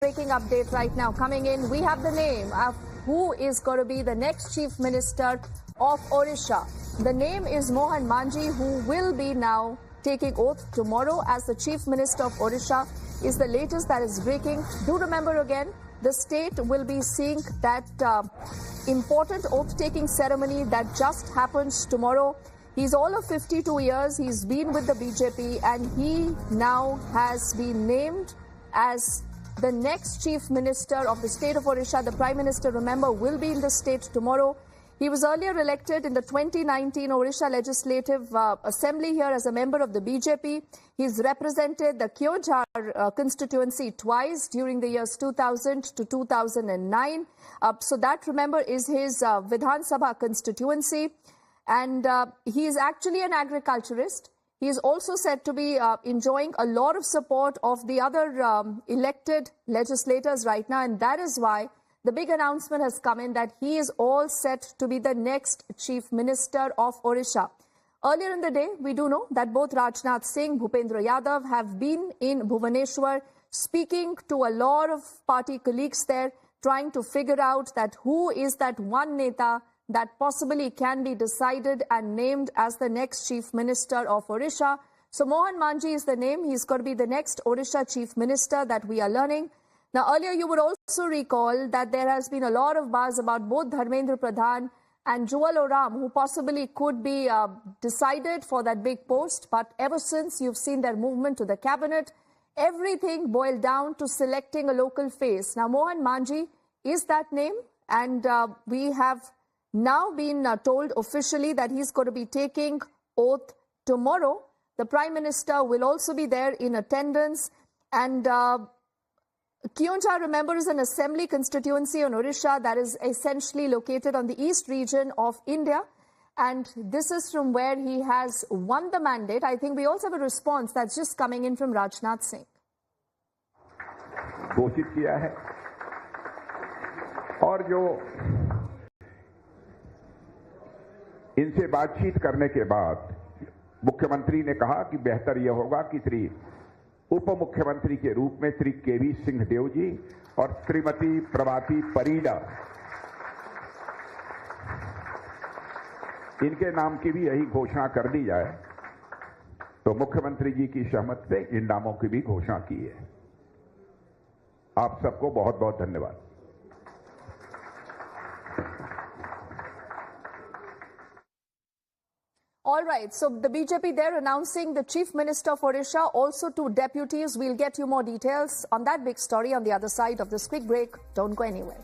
Breaking update right now coming in. We have the name of who is going to be the next Chief Minister of Odisha. The name is Mohan Manji, who will be now taking oath tomorrow as the Chief Minister of Odisha. Is the latest that is breaking. Do remember again, the state will be seeing that important oath-taking ceremony that just happens tomorrow. He's all of 52 years. He's been with the BJP and he now has been named as the next Chief Minister of the state of Odisha. The Prime Minister, remember, will be in the state tomorrow. He was earlier elected in the 2019 Odisha Legislative Assembly here as a member of the BJP. He's represented the Keonjhar constituency twice during the years 2000 to 2009. So that, remember, is his Vidhan Sabha constituency. And he is actually an agriculturist. He is also said to be enjoying a lot of support of the other elected legislators right now. And that is why the big announcement has come in that he is all set to be the next Chief Minister of Odisha. Earlier in the day, we do know that both Rajnath Singh, Bhupendra Yadav have been in Bhubaneswar speaking to a lot of party colleagues there, trying to figure out that who is that one Neta that possibly can be decided and named as the next Chief Minister of Odisha. So Mohan Manji is the name. He's going to be the next Odisha Chief Minister that we are learning. Now, earlier you would also recall that there has been a lot of buzz about both Dharmendra Pradhan and Jewel Oram, who possibly could be decided for that big post. But ever since you've seen their movement to the cabinet, everything boiled down to selecting a local face. Now, Mohan Manji is that name, and we have now been told officially that he's going to be taking oath tomorrow. The Prime Minister will also be there in attendance. And Keonjhar, remember, is an assembly constituency on Odisha that is essentially located on the east region of India. And this is from where he has won the mandate. I think we also have a response that's just coming in from Rajnath Singh. घोषित किया है और जो इनसे बातचीत करने के बाद मुख्यमंत्री ने कहा कि बेहतर यह होगा कि श्री उप मुख्यमंत्री के रूप में श्री केवी सिंहदेव जी और श्रीमती प्रभाती परिडा, इनके नाम की भी यही घोषणा कर दी जाए। तो मुख्यमंत्री जी की सहमति से इन नामों की भी घोषणा की है। आप सबको बहुत बहुत धन्यवाद। All right, so the BJP there announcing the Chief Minister of Odisha, also two deputies. We'll get you more details on that big story on the other side of this quick break. Don't go anywhere.